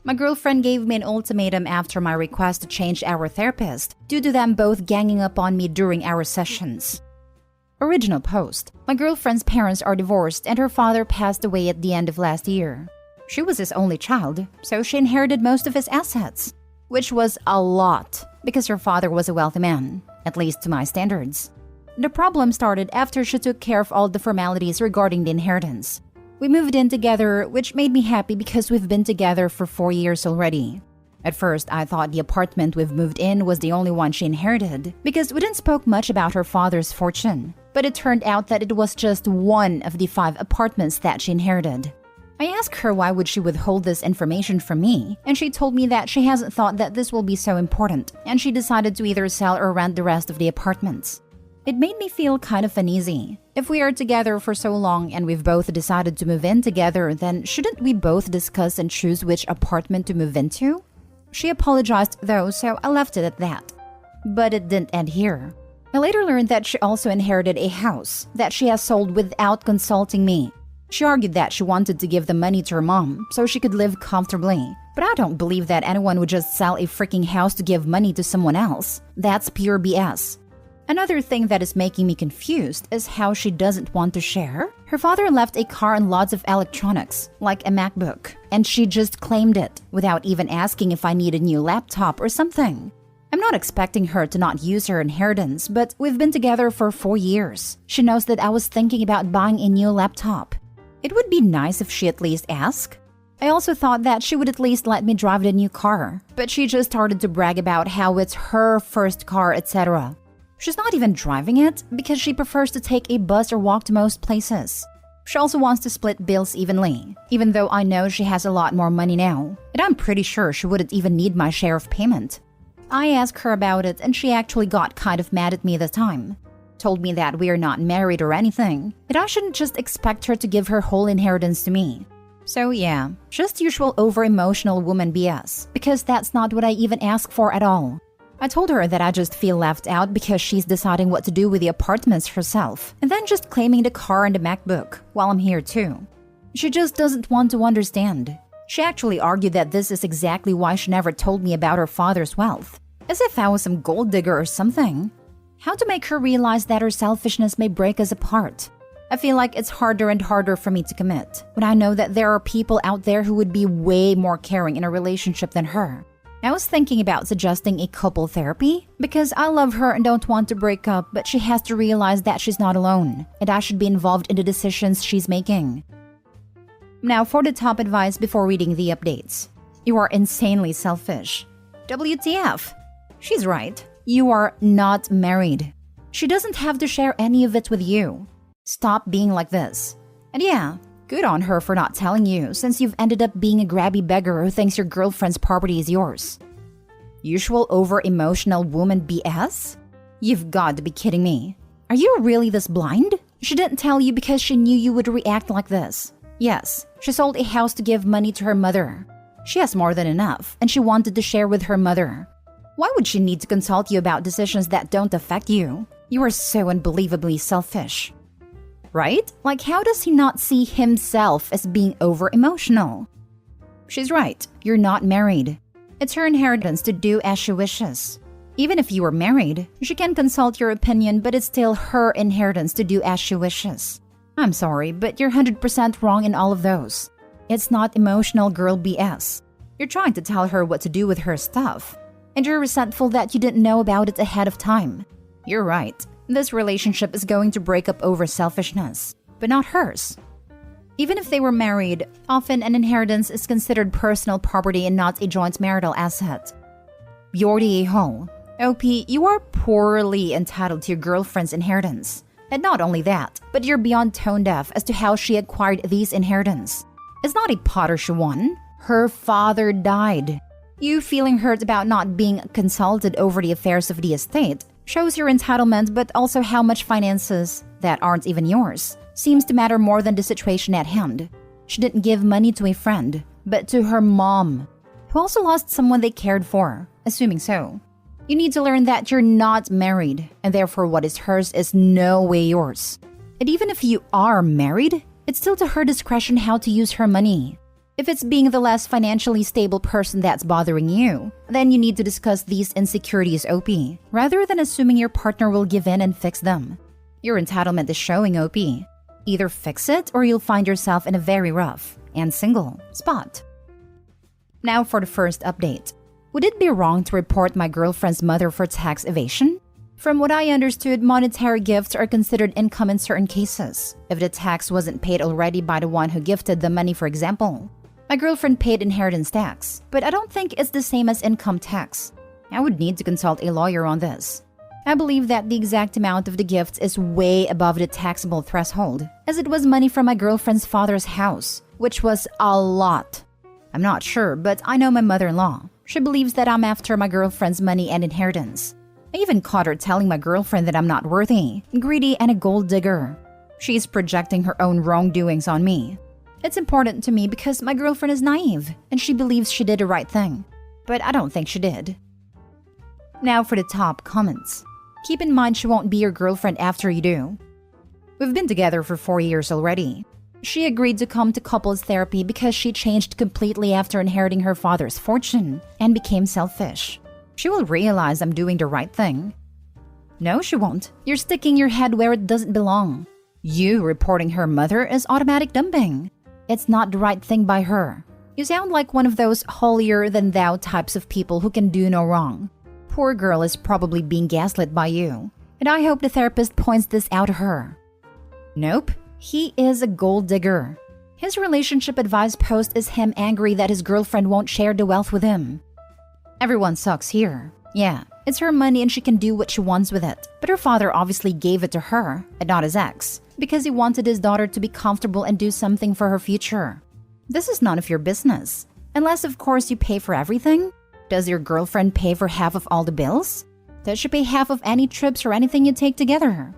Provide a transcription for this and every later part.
My girlfriend gave me an ultimatum after my request to change our therapist due to them both ganging up on me during our sessions. Original post. My girlfriend's parents are divorced and her father passed away at the end of last year. She was his only child, so she inherited most of his assets, which was a lot because her father was a wealthy man, at least to my standards. The problem started after she took care of all the formalities regarding the inheritance. We moved in together, which made me happy because we've been together for 4 years already. At first, I thought the apartment we've moved in was the only one she inherited because we didn't spoke much about her father's fortune. But it turned out that it was just one of the 5 apartments that she inherited. I asked her why would she withhold this information from me, and she told me that she hasn't thought that this will be so important, and she decided to either sell or rent the rest of the apartments. It made me feel kind of uneasy. If we are together for so long and we've both decided to move in together, then shouldn't we both discuss and choose which apartment to move into? She apologized though, so I left it at that. But it didn't end here. I later learned that she also inherited a house that she has sold without consulting me. She argued that she wanted to give the money to her mom so she could live comfortably. But I don't believe that anyone would just sell a freaking house to give money to someone else. That's pure BS. Another thing that is making me confused is how she doesn't want to share. Her father left a car and lots of electronics, like a MacBook, and she just claimed it without even asking if I need a new laptop or something. I'm not expecting her to not use her inheritance, but we've been together for 4 years. She knows that I was thinking about buying a new laptop. It would be nice if she at least asked. I also thought that she would at least let me drive the new car, but she just started to brag about how it's her first car, etc. She's not even driving it because she prefers to take a bus or walk to most places. She also wants to split bills evenly, even though I know she has a lot more money now, and I'm pretty sure she wouldn't even need my share of payment. I asked her about it and she actually got kind of mad at me this time. Told me that we are not married or anything, that I shouldn't just expect her to give her whole inheritance to me. So yeah, just usual over-emotional woman BS, because that's not what I even asked for at all. I told her that I just feel left out because she's deciding what to do with the apartments herself, and then just claiming the car and the MacBook while I'm here too. She just doesn't want to understand. She actually argued that this is exactly why she never told me about her father's wealth, as if I was some gold digger or something. How to make her realize that her selfishness may break us apart. I feel like it's harder and harder for me to commit when I know that there are people out there who would be way more caring in a relationship than her. I was thinking about suggesting a couple therapy because I love her and don't want to break up, but she has to realize that she's not alone and I should be involved in the decisions she's making. Now for the top advice before reading the updates. You are insanely selfish. WTF? She's right. You are not married. She doesn't have to share any of it with you. Stop being like this. And yeah, good on her for not telling you, since you've ended up being a grabby beggar who thinks your girlfriend's property is yours. Usual over-emotional woman BS? You've got to be kidding me. Are you really this blind? She didn't tell you because she knew you would react like this. Yes, she sold a house to give money to her mother. She has more than enough, and she wanted to share with her mother. Why would she need to consult you about decisions that don't affect you? You are so unbelievably selfish. Right? Like, how does he not see himself as being over-emotional? She's right. You're not married. It's her inheritance to do as she wishes. Even if you were married, she can consult your opinion, but it's still her inheritance to do as she wishes. I'm sorry, but you're 100% wrong in all of those. It's not emotional girl BS. You're trying to tell her what to do with her stuff, and you're resentful that you didn't know about it ahead of time. You're right. This relationship is going to break up over selfishness, but not hers. Even if they were married, often an inheritance is considered personal property and not a joint marital asset. You're the a-hole. OP, you are poorly entitled to your girlfriend's inheritance. And not only that, but you're beyond tone deaf as to how she acquired these inheritance. It's not a Potter she won. Her father died. You feeling hurt about not being consulted over the affairs of the estate shows your entitlement, but also how much finances, that aren't even yours, seems to matter more than the situation at hand. She didn't give money to a friend, but to her mom, who also lost someone they cared for, assuming so. You need to learn that you're not married, and therefore what is hers is no way yours. And even if you are married, it's still to her discretion how to use her money. If it's being the less financially stable person that's bothering you, then you need to discuss these insecurities OP, rather than assuming your partner will give in and fix them. Your entitlement is showing OP. Either fix it or you'll find yourself in a very rough and single spot. Now for the first update. Would it be wrong to report my girlfriend's mother for tax evasion? From what I understood, monetary gifts are considered income in certain cases, if the tax wasn't paid already by the one who gifted the money, for example. My girlfriend paid inheritance tax, but I don't think it's the same as income tax. I would need to consult a lawyer on this. I believe that the exact amount of the gifts is way above the taxable threshold, as it was money from my girlfriend's father's house, which was a lot. I'm not sure, but I know my mother-in-law. She believes that I'm after my girlfriend's money and inheritance. I even caught her telling my girlfriend that I'm not worthy, greedy, and a gold digger. She's projecting her own wrongdoings on me. It's important to me because my girlfriend is naive, and she believes she did the right thing. But I don't think she did. Now for the top comments. Keep in mind she won't be your girlfriend after you do. We've been together for 4 years already. She agreed to come to couples therapy because she changed completely after inheriting her father's fortune and became selfish. She will realize I'm doing the right thing. No, she won't. You're sticking your head where it doesn't belong. You reporting her mother is automatic dumping. It's not the right thing by her. You sound like one of those holier-than-thou types of people who can do no wrong. Poor girl is probably being gaslit by you, and I hope the therapist points this out to her. Nope, he is a gold digger. His relationship advice post is him angry that his girlfriend won't share the wealth with him. Everyone sucks here. Yeah, it's her money and she can do what she wants with it, but her father obviously gave it to her, and not his ex, because he wanted his daughter to be comfortable and do something for her future. This is none of your business. Unless, of course, you pay for everything. Does your girlfriend pay for half of all the bills? Does she pay half of any trips or anything you take together?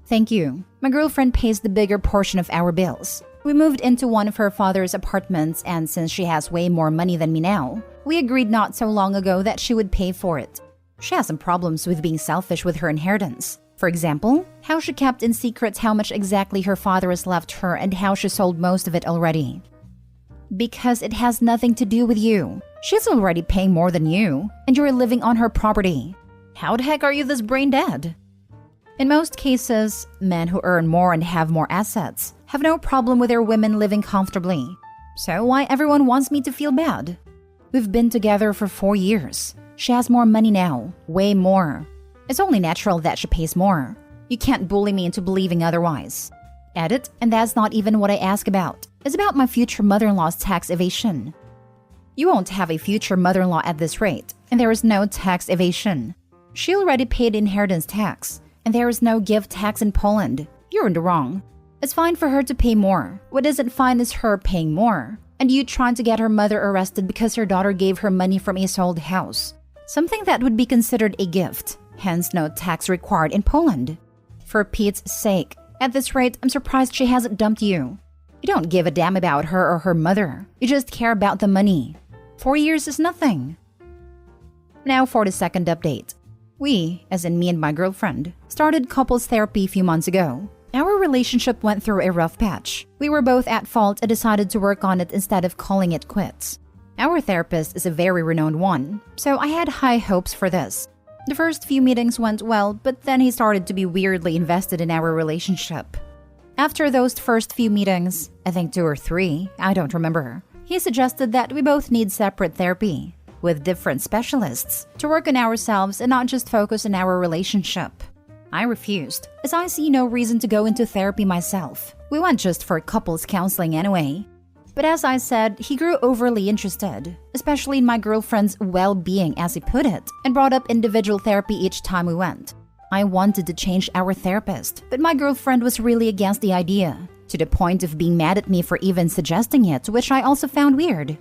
Thank you. My girlfriend pays the bigger portion of our bills. We moved into one of her father's apartments, and since she has way more money than me now, we agreed not so long ago that she would pay for it. She has some problems with being selfish with her inheritance. For example, how she kept in secret how much exactly her father has left her and how she sold most of it already. Because it has nothing to do with you. She's already paying more than you, and you're living on her property. How the heck are you this brain dead? In most cases, men who earn more and have more assets have no problem with their women living comfortably. So why everyone wants me to feel bad? We've been together for 4 years. She has more money now, way more. It's only natural that she pays more. You can't bully me into believing otherwise. Edit, and that's not even what I ask about. It's about my future mother-in-law's tax evasion. You won't have a future mother-in-law at this rate, and there is no tax evasion. She already paid inheritance tax, and there is no gift tax in Poland. You're in the wrong. It's fine for her to pay more. What isn't fine is her paying more, and you trying to get her mother arrested because her daughter gave her money from a sold house. Something that would be considered a gift, hence no tax required in Poland. For Pete's sake, at this rate, I'm surprised she hasn't dumped you. You don't give a damn about her or her mother. You just care about the money. 4 years is nothing. Now for the second update. We, as in me and my girlfriend, started couples therapy a few months ago. Our relationship went through a rough patch. We were both at fault and decided to work on it instead of calling it quits. Our therapist is a very renowned one, so I had high hopes for this. The first few meetings went well, but then he started to be weirdly invested in our relationship. After those first few meetings, I think 2 or 3, I don't remember, he suggested that we both need separate therapy, with different specialists, to work on ourselves and not just focus on our relationship. I refused, as I see no reason to go into therapy myself. We went just for couples counseling anyway. But as I said, he grew overly interested, especially in my girlfriend's well-being, as he put it, and brought up individual therapy each time we went. I wanted to change our therapist, but my girlfriend was really against the idea, to the point of being mad at me for even suggesting it, which I also found weird.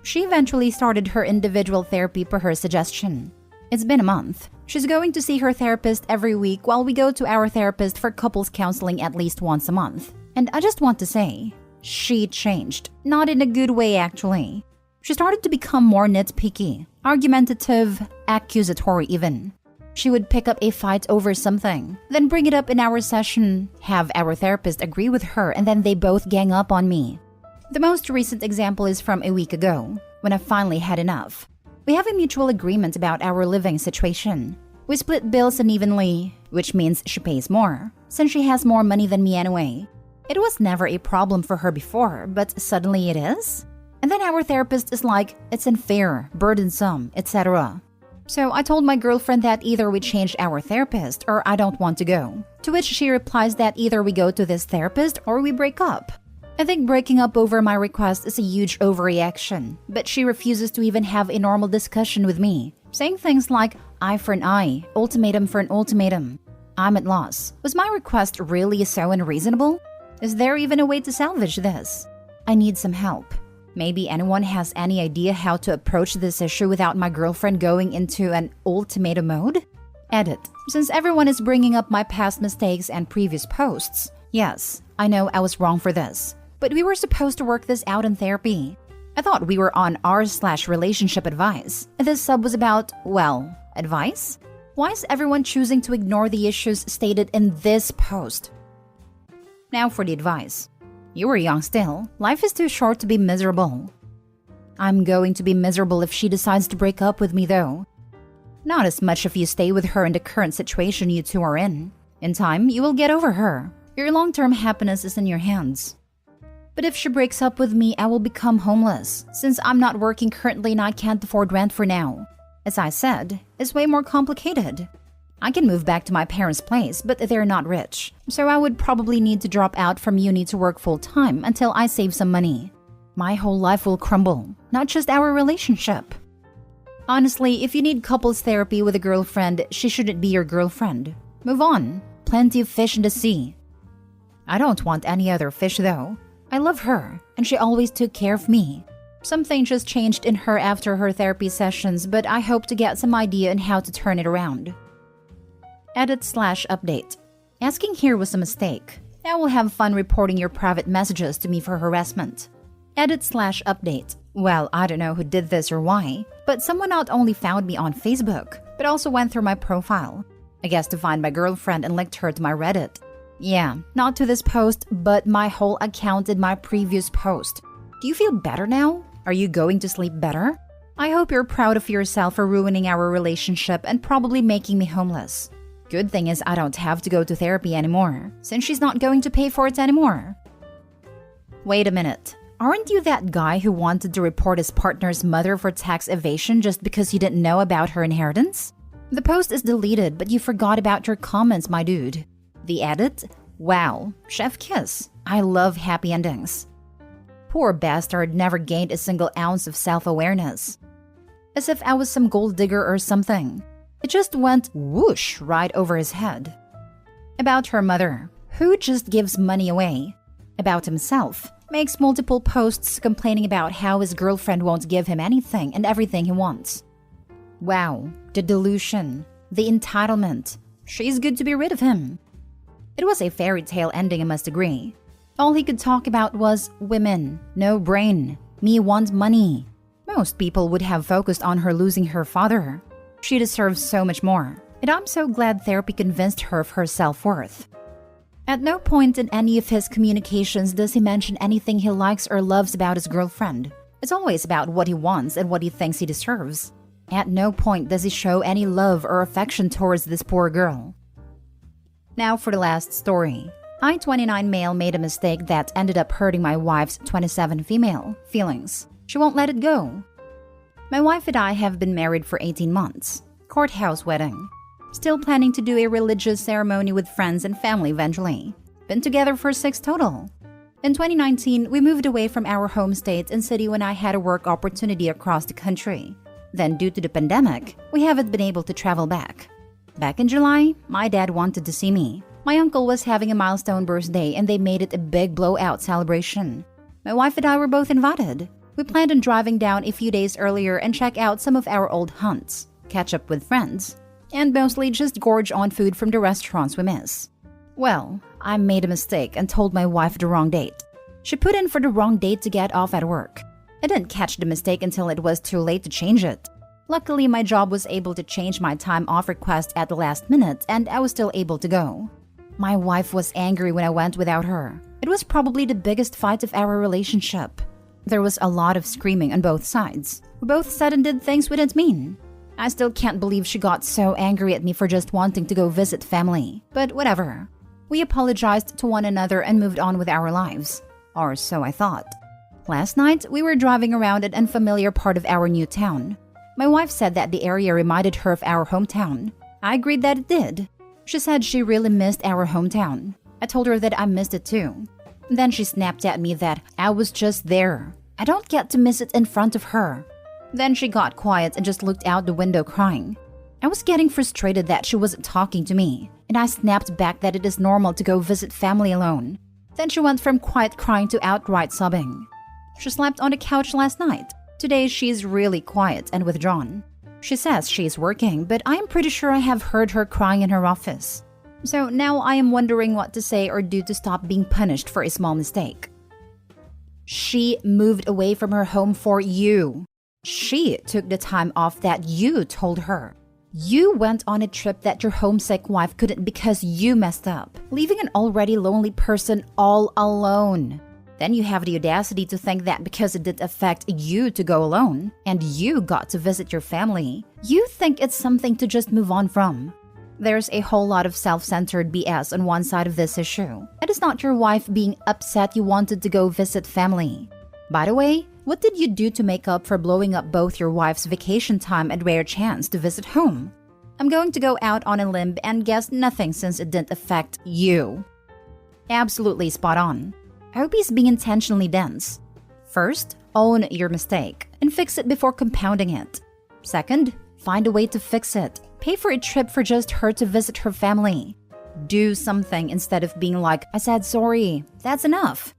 She eventually started her individual therapy per her suggestion. It's been a month. She's going to see her therapist every week while we go to our therapist for couples counseling at least once a month. And I just want to say, she changed. Not in a good way, actually. She started to become more nitpicky, argumentative, accusatory even. She would pick up a fight over something, then bring it up in our session, have our therapist agree with her, and then they both gang up on me. The most recent example is from a week ago, when I finally had enough. We have a mutual agreement about our living situation. We split bills unevenly, which means she pays more, since she has more money than me anyway. It was never a problem for her before, but suddenly it is? And then our therapist is like, it's unfair, burdensome, etc. So I told my girlfriend that either we change our therapist or I don't want to go. To which she replies that either we go to this therapist or we break up. I think breaking up over my request is a huge overreaction, but she refuses to even have a normal discussion with me, saying things like, eye for an eye, ultimatum for an ultimatum. I'm at loss. Was my request really so unreasonable? Is there even a way to salvage this? I need some help. Maybe anyone has any idea how to approach this issue without my girlfriend going into an ultimatum mode? Edit. Since everyone is bringing up my past mistakes and previous posts, yes, I know I was wrong for this, but we were supposed to work this out in therapy. I thought we were on r/relationship advice. This sub was about, well, advice? Why is everyone choosing to ignore the issues stated in this post? Now for the advice. You were young still. Life is too short to be miserable. I'm going to be miserable if she decides to break up with me though. Not as much if you stay with her in the current situation you two are in. In time, you will get over her. Your long-term happiness is in your hands. But if she breaks up with me, I will become homeless, since I'm not working currently and I can't afford rent for now. As I said, it's way more complicated. I can move back to my parents' place, but they're not rich, so I would probably need to drop out from uni to work full-time until I save some money. My whole life will crumble, not just our relationship. Honestly, if you need couples therapy with a girlfriend, she shouldn't be your girlfriend. Move on. Plenty of fish in the sea. I don't want any other fish though. I love her, and she always took care of me. Something just changed in her after her therapy sessions, but I hope to get some idea on how to turn it around. Edit/update. Asking here was a mistake. Now we'll have fun reporting your private messages to me for harassment. Edit/update. Well, I don't know who did this or why, but someone not only found me on Facebook, but also went through my profile. I guess to find my girlfriend and linked her to my Reddit. Yeah, not to this post, but my whole account in my previous post. Do you feel better now? Are you going to sleep better? I hope you're proud of yourself for ruining our relationship and probably making me homeless. Good thing is I don't have to go to therapy anymore, since she's not going to pay for it anymore. Wait a minute. Aren't you that guy who wanted to report his partner's mother for tax evasion just because you didn't know about her inheritance? The post is deleted, but you forgot about your comments, my dude. The edit? Wow, chef kiss. I love happy endings. Poor bastard never gained a single ounce of self-awareness. As if I was some gold digger or something. It just went whoosh right over his head. About her mother, who just gives money away. About himself, makes multiple posts complaining about how his girlfriend won't give him anything and everything he wants. Wow, the delusion, the entitlement. She's good to be rid of him. It was a fairy tale ending, I must agree. All he could talk about was women, no brain, me want money. Most people would have focused on her losing her father. She deserves so much more, and I'm so glad therapy convinced her of her self-worth. At no point in any of his communications does he mention anything he likes or loves about his girlfriend. It's always about what he wants and what he thinks he deserves. At no point does he show any love or affection towards this poor girl. Now for the last story. I, 29 male, made a mistake that ended up hurting my wife's 27 female feelings. She won't let it go. My wife and I have been married for 18 months. Courthouse wedding. Still planning to do a religious ceremony with friends and family eventually. Been together for 6 total. In 2019, we moved away from our home state and city when I had a work opportunity across the country. Then due to the pandemic, we haven't been able to travel back. Back in July, my dad wanted to see me. My uncle was having a milestone birthday and they made it a big blowout celebration. My wife and I were both invited. We planned on driving down a few days earlier and check out some of our old hunts, catch up with friends, and mostly just gorge on food from the restaurants we miss. Well, I made a mistake and told my wife the wrong date. She put in for the wrong date to get off at work. I didn't catch the mistake until it was too late to change it. Luckily, my job was able to change my time off request at the last minute and I was still able to go. My wife was angry when I went without her. It was probably the biggest fight of our relationship. There was a lot of screaming on both sides. We both said and did things we didn't mean. I still can't believe she got so angry at me for just wanting to go visit family. But whatever. We apologized to one another and moved on with our lives. Or so I thought. Last night, we were driving around an unfamiliar part of our new town. My wife said that the area reminded her of our hometown. I agreed that it did. She said she really missed our hometown. I told her that I missed it too. Then she snapped at me that I was just there. I don't get to miss it in front of her. Then she got quiet and just looked out the window crying. I was getting frustrated that she wasn't talking to me, and I snapped back that it is normal to go visit family alone. Then she went from quiet crying to outright sobbing. She slept on the couch last night. Today she's really quiet and withdrawn. She says she's working, but I am pretty sure I have heard her crying in her office. So now I am wondering what to say or do to stop being punished for a small mistake. She moved away from her home for you. She took the time off that you told her. You went on a trip that your homesick wife couldn't because you messed up, leaving an already lonely person all alone. Then you have the audacity to think that because it didn't affect you to go alone, and you got to visit your family, you think it's something to just move on from. There's a whole lot of self-centered BS on one side of this issue. It is not your wife being upset you wanted to go visit family. By the way, what did you do to make up for blowing up both your wife's vacation time and rare chance to visit home? I'm going to go out on a limb and guess nothing since it didn't affect you. Absolutely spot on. I hope he's being intentionally dense. First, own your mistake and fix it before compounding it. Second, find a way to fix it. Pay for a trip for just her to visit her family. Do something instead of being like, I said sorry. That's enough.